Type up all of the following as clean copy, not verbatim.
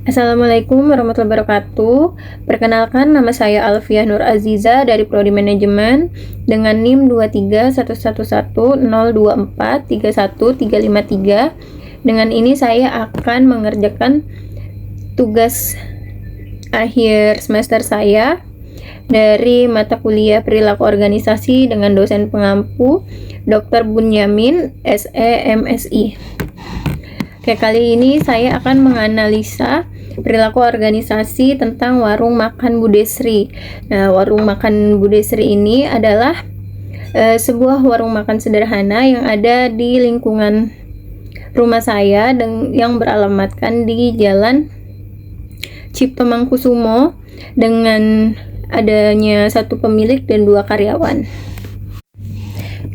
Assalamualaikum warahmatullahi wabarakatuh. Perkenalkan, nama saya Alfiah Nur Aziza dari Prodi Manajemen dengan NIM 2311024313553. Dengan ini saya akan mengerjakan tugas akhir semester saya dari mata kuliah perilaku organisasi dengan dosen pengampu Dr. Bunyamin SE MSI. Oke, kali ini saya akan menganalisa perilaku organisasi tentang warung makan Budesri. Nah, warung makan Budesri ini adalah sebuah warung makan sederhana yang ada di lingkungan rumah saya dan yang beralamatkan di Jalan Cipto Mangkusumo dengan adanya satu pemilik dan 2 karyawan.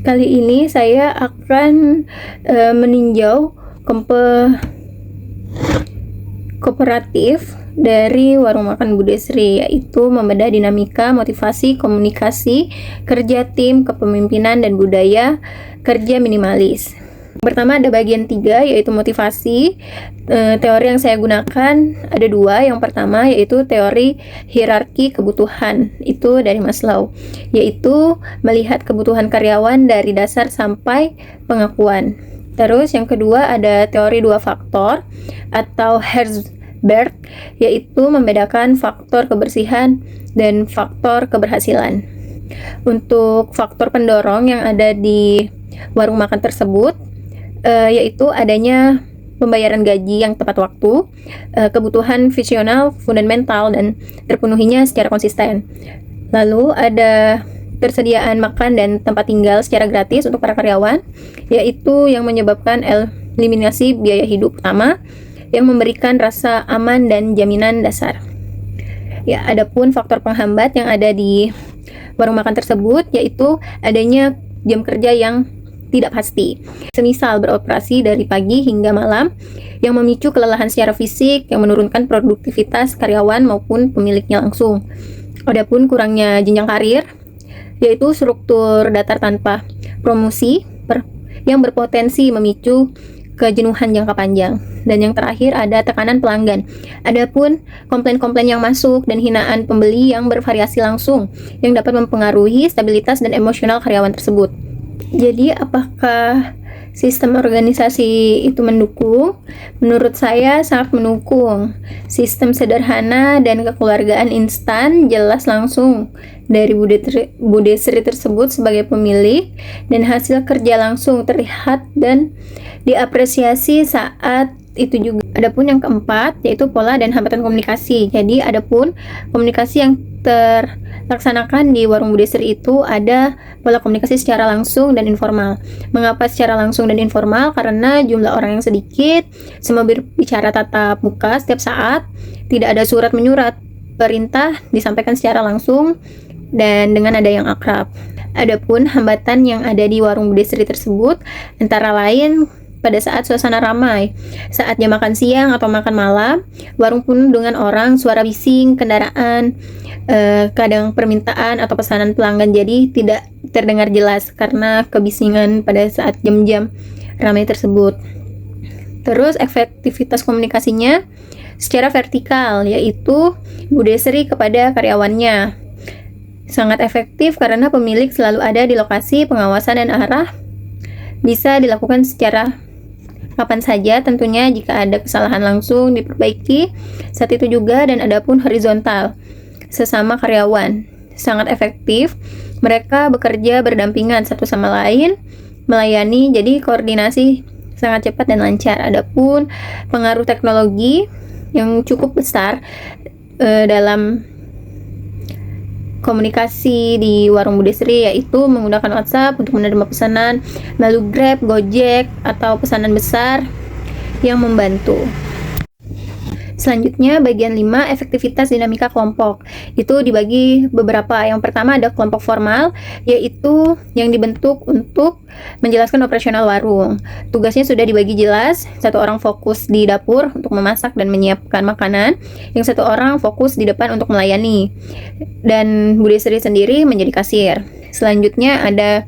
Kali ini saya akan meninjau kooperatif dari warung makan Budesri, yaitu membedah dinamika, motivasi, komunikasi, kerja tim, kepemimpinan, dan budaya kerja minimalis. Pertama ada bagian 3, yaitu motivasi. Teori yang saya gunakan ada 2. Yang pertama yaitu teori hierarki kebutuhan, itu dari Maslow, yaitu melihat kebutuhan karyawan dari dasar sampai pengakuan. Terus yang kedua ada teori 2 faktor atau Herzberg, yaitu membedakan faktor kebersihan dan faktor keberhasilan. Untuk faktor pendorong yang ada di warung makan tersebut yaitu adanya pembayaran gaji yang tepat waktu, kebutuhan visional, fundamental, dan terpenuhinya secara konsisten. Lalu ada persediaan makan dan tempat tinggal secara gratis untuk para karyawan, yaitu yang menyebabkan eliminasi biaya hidup utama yang memberikan rasa aman dan jaminan dasar. Ya, adapun faktor penghambat yang ada di warung makan tersebut yaitu adanya jam kerja yang tidak pasti, semisal beroperasi dari pagi hingga malam, yang memicu kelelahan secara fisik yang menurunkan produktivitas karyawan maupun pemiliknya langsung. Adapun kurangnya jenjang karir, yaitu struktur datar tanpa promosi yang berpotensi memicu kejenuhan jangka panjang. Dan yang terakhir ada tekanan pelanggan. Adapun komplain-komplain yang masuk dan hinaan pembeli yang bervariasi langsung yang dapat mempengaruhi stabilitas dan emosional karyawan tersebut. Jadi apakah sistem organisasi itu mendukung? Menurut saya sangat mendukung. Sistem sederhana dan kekeluargaan instan jelas langsung dari Budesri tersebut sebagai pemilik, dan hasil kerja langsung terlihat dan diapresiasi saat itu juga. Adapun yang keempat yaitu pola dan hambatan komunikasi. Jadi adapun komunikasi yang terlaksanakan di warung Budesri itu ada pola komunikasi secara langsung dan informal. Mengapa secara langsung dan informal? Karena jumlah orang yang sedikit, semua berbicara tatap muka setiap saat, tidak ada surat menyurat, perintah disampaikan secara langsung dan dengan nada yang akrab. Adapun hambatan yang ada di warung Budesri tersebut antara lain pada saat suasana ramai, saat jam makan siang atau makan malam, warung penuh dengan orang, suara bising, kendaraan, kadang permintaan atau pesanan pelanggan jadi tidak terdengar jelas karena kebisingan pada saat jam-jam ramai tersebut. Terus efektivitas komunikasinya secara vertikal, yaitu Budesri kepada karyawannya sangat efektif karena pemilik selalu ada di lokasi, pengawasan dan arah bisa dilakukan secara kapan saja, tentunya jika ada kesalahan langsung diperbaiki saat itu juga. Dan adapun horizontal, sesama karyawan sangat efektif, mereka bekerja berdampingan satu sama lain, melayani, jadi koordinasi sangat cepat dan lancar. Adapun pengaruh teknologi yang cukup besar dalam komunikasi di warung Budesri, yaitu menggunakan WhatsApp untuk menerima pesanan, lalu Grab, Gojek, atau pesanan besar yang membantu. Selanjutnya bagian 5, efektivitas dinamika kelompok. Itu dibagi beberapa. Yang pertama ada kelompok formal, yaitu yang dibentuk untuk menjelaskan operasional warung. Tugasnya sudah dibagi jelas. 1 orang fokus di dapur untuk memasak dan menyiapkan makanan, yang 1 orang fokus di depan untuk melayani, dan Budesri sendiri menjadi kasir. Selanjutnya ada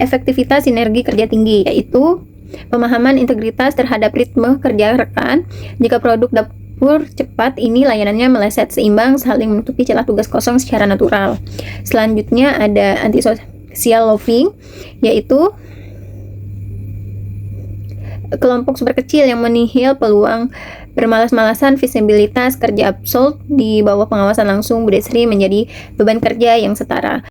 efektivitas sinergi kerja tinggi, yaitu pemahaman integritas terhadap ritme kerja rekan. Jika produk teratur, cepat, ini layanannya meleset, seimbang, saling menutupi celah tugas kosong secara natural. Selanjutnya ada antisocial loving, yaitu kelompok super kecil yang menihil peluang bermalas-malasan, visibilitas kerja absolut di bawah pengawasan langsung Bude Sri menjadi beban kerja yang setara.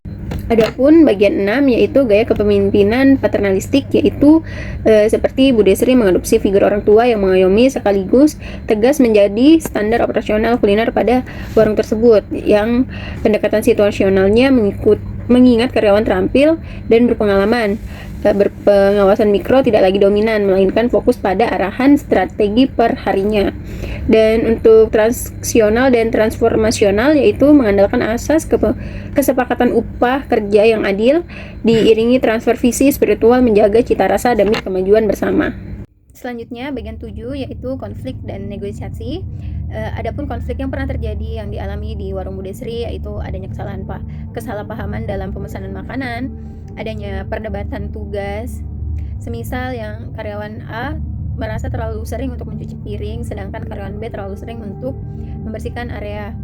Adapun bagian 6 yaitu gaya kepemimpinan paternalistik, yaitu seperti Bude Sri mengadopsi figur orang tua yang mengayomi sekaligus tegas menjadi standar operasional kuliner pada warung tersebut, yang pendekatan situasionalnya mengingat karyawan terampil dan berpengalaman. Berpengawasan mikro tidak lagi dominan, melainkan fokus pada arahan strategi per harinya. Dan untuk transaksional dan transformasional, yaitu mengandalkan asas kesepakatan upah kerja yang adil diiringi transfer visi spiritual menjaga cita rasa demi kemajuan bersama. Selanjutnya bagian 7 yaitu konflik dan negosiasi. Adapun konflik yang pernah terjadi yang dialami di warung Bude Sri yaitu adanya kesalahpahaman dalam pemesanan makanan, adanya perdebatan tugas, semisal yang karyawan A merasa terlalu sering untuk mencuci piring, sedangkan karyawan B terlalu sering untuk membersihkan area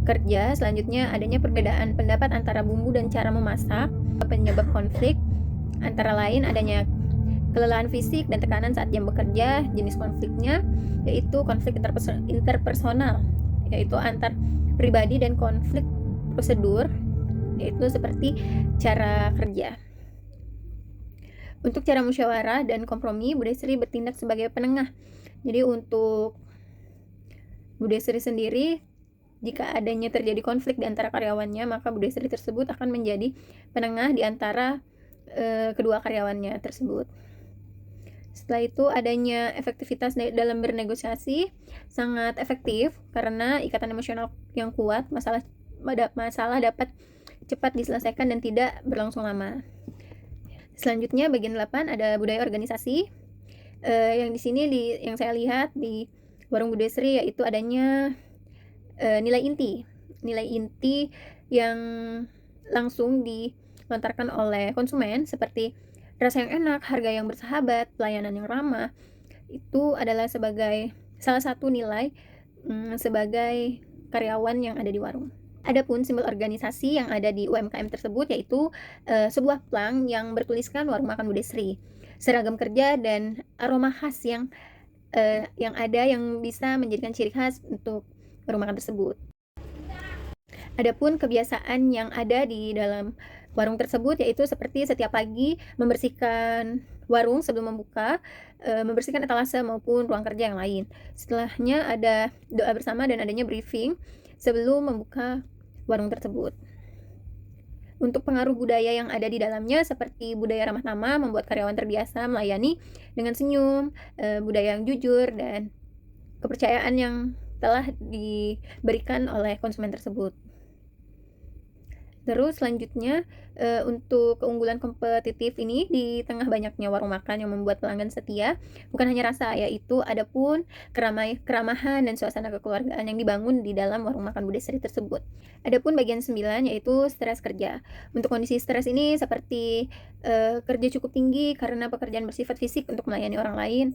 kerja. Selanjutnya adanya perbedaan pendapat antara bumbu dan cara memasak. Penyebab konflik antara lain adanya kelelahan fisik dan tekanan saat jam bekerja. Jenis konfliknya yaitu konflik interpersonal, yaitu antar pribadi, dan konflik prosedur, yaitu seperti cara kerja. Untuk cara musyawarah dan kompromi, Bude Sri bertindak sebagai penengah. Jadi untuk Bude Sri sendiri, jika adanya terjadi konflik di antara karyawannya, maka Bude Sri tersebut akan menjadi penengah di antara kedua karyawannya tersebut. Setelah itu adanya efektivitas dalam bernegosiasi, sangat efektif karena ikatan emosional yang kuat, masalah dapat cepat diselesaikan dan tidak berlangsung lama. Selanjutnya bagian 8 ada budaya organisasi. Yang di sini yang saya lihat di warung Bude Sri yaitu adanya nilai inti yang langsung dilontarkan oleh konsumen, seperti rasa yang enak, harga yang bersahabat, pelayanan yang ramah. Itu adalah sebagai salah satu nilai sebagai karyawan yang ada di warung. Adapun simbol organisasi yang ada di UMKM tersebut yaitu sebuah plang yang bertuliskan warung makan Bude Sri, seragam kerja, dan aroma khas yang ada yang bisa menjadikan ciri khas untuk warung makan tersebut. Adapun kebiasaan yang ada di dalam warung tersebut yaitu seperti setiap pagi membersihkan warung sebelum membuka, membersihkan etalase maupun ruang kerja yang lain. Setelahnya ada doa bersama dan adanya briefing sebelum membuka warung tersebut. Untuk pengaruh budaya yang ada di dalamnya seperti budaya ramah tamah membuat karyawan terbiasa melayani dengan senyum, budaya yang jujur, dan kepercayaan yang telah diberikan oleh konsumen tersebut. Terus selanjutnya untuk keunggulan kompetitif ini di tengah banyaknya warung makan yang membuat pelanggan setia, bukan hanya rasa, yaitu adapun keramahan dan suasana kekeluargaan yang dibangun di dalam warung makan Bude Sri tersebut. Adapun bagian 9 yaitu stres kerja. Untuk kondisi stres ini seperti kerja cukup tinggi karena pekerjaan bersifat fisik untuk melayani orang lain.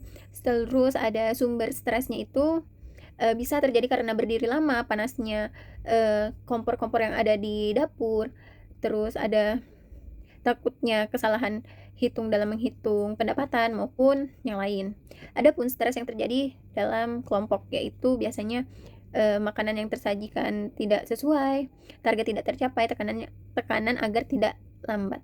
Terus ada sumber stresnya itu bisa terjadi karena berdiri lama, panasnya kompor-kompor yang ada di dapur, terus ada takutnya kesalahan hitung dalam menghitung pendapatan maupun yang lain. Adapun stres yang terjadi dalam kelompok yaitu biasanya makanan yang tersajikan tidak sesuai, target tidak tercapai, tekanan agar tidak lambat.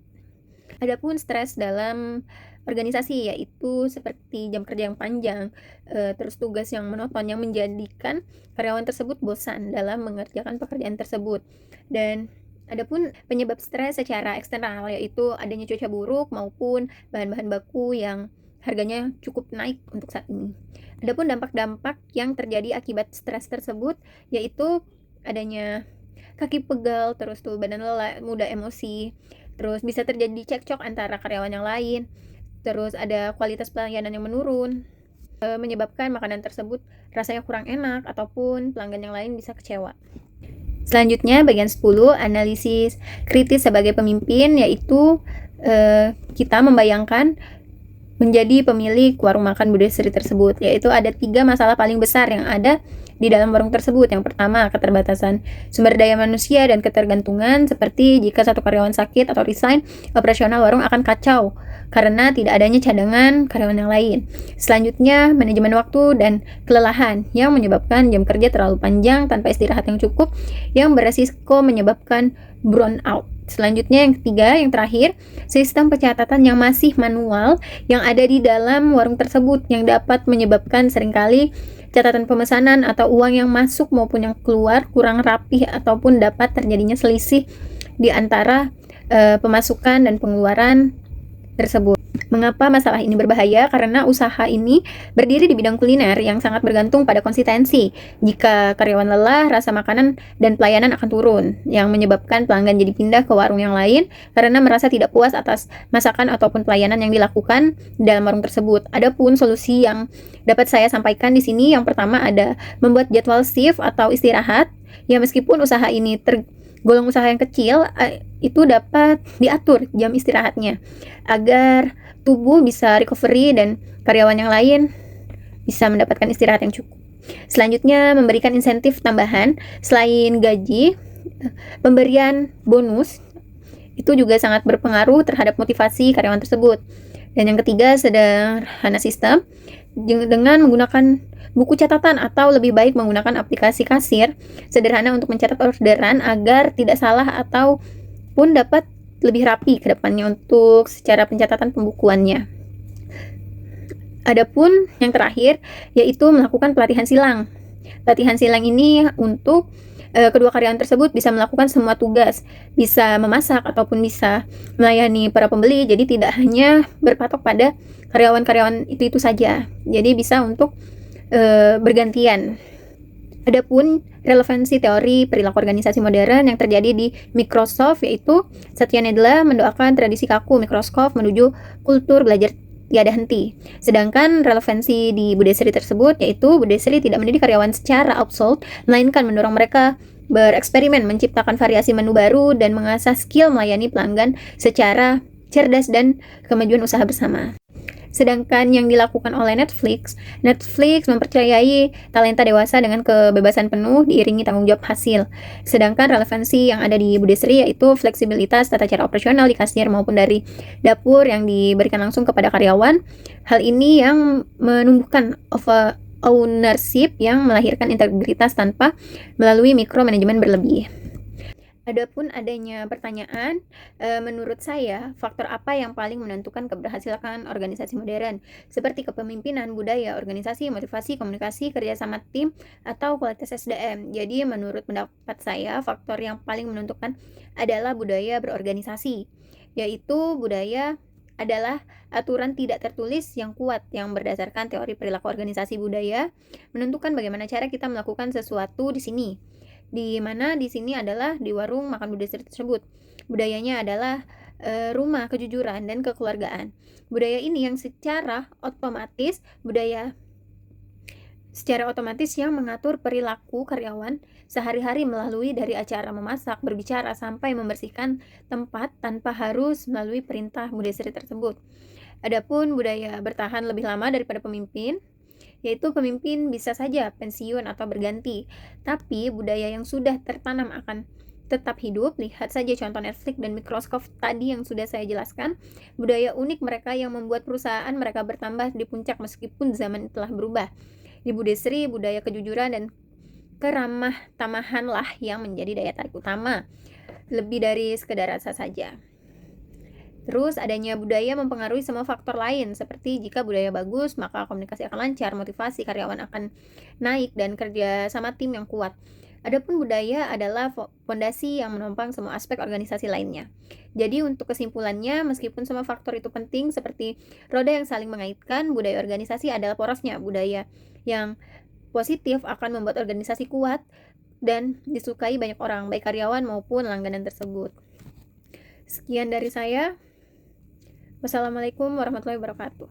Adapun stres dalam organisasi yaitu seperti jam kerja yang panjang, terus tugas yang monoton yang menjadikan karyawan tersebut bosan dalam mengerjakan pekerjaan tersebut. Dan adapun penyebab stres secara eksternal yaitu adanya cuaca buruk maupun bahan-bahan baku yang harganya cukup naik untuk saat ini. Adapun dampak-dampak yang terjadi akibat stres tersebut yaitu adanya kaki pegal, terus tuh badan lelah, mudah emosi, terus bisa terjadi cekcok antara karyawan yang lain, terus ada kualitas pelayanan yang menurun, menyebabkan makanan tersebut rasanya kurang enak ataupun pelanggan yang lain bisa kecewa. Selanjutnya bagian 10 analisis kritis sebagai pemimpin, yaitu kita membayangkan menjadi pemilik warung makan Budha Sri tersebut, yaitu ada 3 masalah paling besar yang ada di dalam warung tersebut. Yang pertama, keterbatasan sumber daya manusia dan ketergantungan, seperti jika satu karyawan sakit atau resign, operasional warung akan kacau karena tidak adanya cadangan karyawan yang lain. Selanjutnya, manajemen waktu dan kelelahan yang menyebabkan jam kerja terlalu panjang tanpa istirahat yang cukup, yang beresiko menyebabkan burnout. Selanjutnya, yang ketiga, yang terakhir, sistem pencatatan yang masih manual yang ada di dalam warung tersebut, yang dapat menyebabkan seringkali catatan pemesanan atau uang yang masuk maupun yang keluar kurang rapih, ataupun dapat terjadinya selisih di antara pemasukan dan pengeluaran tersebut. Mengapa masalah ini berbahaya? Karena usaha ini berdiri di bidang kuliner yang sangat bergantung pada konsistensi. Jika karyawan lelah, rasa makanan dan pelayanan akan turun, yang menyebabkan pelanggan jadi pindah ke warung yang lain karena merasa tidak puas atas masakan ataupun pelayanan yang dilakukan dalam warung tersebut. Adapun solusi yang dapat saya sampaikan di sini, yang pertama ada membuat jadwal shift atau istirahat. Ya, meskipun usaha ini golong usaha yang kecil, itu dapat diatur jam istirahatnya agar tubuh bisa recovery dan karyawan yang lain bisa mendapatkan istirahat yang cukup. Selanjutnya, memberikan insentif tambahan selain gaji. Pemberian bonus itu juga sangat berpengaruh terhadap motivasi karyawan tersebut. Dan yang ketiga, sederhana sistem dengan menggunakan buku catatan atau lebih baik menggunakan aplikasi kasir sederhana untuk mencatat orderan agar tidak salah ataupun dapat lebih rapi ke depannya untuk secara pencatatan pembukuannya. Adapun yang terakhir, yaitu melakukan pelatihan silang. Pelatihan silang ini untuk kedua karyawan tersebut bisa melakukan semua tugas, bisa memasak ataupun bisa melayani para pembeli. Jadi tidak hanya berpatok pada karyawan-karyawan itu saja. Jadi bisa untuk bergantian. Adapun relevansi teori perilaku organisasi modern yang terjadi di Microsoft, yaitu Satya Nadella mendoakan tradisi kaku Microsoft menuju kultur belajar tiada henti. Sedangkan relevansi di Budha Sri tersebut, yaitu Budha Sri tidak mendidik karyawan secara outsourced, melainkan mendorong mereka bereksperimen, menciptakan variasi menu baru, dan mengasah skill melayani pelanggan secara cerdas dan kemajuan usaha bersama. Sedangkan yang dilakukan oleh Netflix mempercayai talenta dewasa dengan kebebasan penuh diiringi tanggung jawab hasil. Sedangkan relevansi yang ada di Budha Sri yaitu fleksibilitas tata cara operasional di kasir maupun dari dapur yang diberikan langsung kepada karyawan. Hal ini yang menumbuhkan ownership yang melahirkan integritas tanpa melalui mikromanajemen berlebih. Adapun adanya pertanyaan, menurut saya faktor apa yang paling menentukan keberhasilan organisasi modern, seperti kepemimpinan, budaya, organisasi, motivasi, komunikasi, kerjasama tim, atau kualitas SDM. Jadi menurut pendapat saya, faktor yang paling menentukan adalah budaya berorganisasi, yaitu budaya adalah aturan tidak tertulis yang kuat yang berdasarkan teori perilaku organisasi. Budaya menentukan bagaimana cara kita melakukan sesuatu di sini. Di mana di sini adalah di warung makan Budha Sri tersebut. Budayanya adalah rumah, kejujuran, dan kekeluargaan. Budaya ini yang secara otomatis yang mengatur perilaku karyawan sehari-hari melalui dari acara memasak, berbicara, sampai membersihkan tempat tanpa harus melalui perintah Budha Sri tersebut. Adapun budaya bertahan lebih lama daripada pemimpin, yaitu pemimpin bisa saja pensiun atau berganti, tapi budaya yang sudah tertanam akan tetap hidup. Lihat saja contoh Netflix dan Microsoft tadi yang sudah saya jelaskan. Budaya unik mereka yang membuat perusahaan mereka bertambah di puncak meskipun zaman telah berubah. Di Budha Sri, budaya kejujuran dan keramah tamahanlah yang menjadi daya tarik utama, lebih dari sekedar rasa saja. Terus adanya budaya mempengaruhi semua faktor lain, seperti jika budaya bagus, maka komunikasi akan lancar, motivasi karyawan akan naik, dan kerja sama tim yang kuat. Adapun budaya adalah fondasi yang menopang semua aspek organisasi lainnya. Jadi untuk kesimpulannya, meskipun semua faktor itu penting seperti roda yang saling mengaitkan, budaya organisasi adalah porosnya. Budaya yang positif akan membuat organisasi kuat dan disukai banyak orang, baik karyawan maupun langganan tersebut. Sekian dari saya. Wassalamualaikum warahmatullahi wabarakatuh.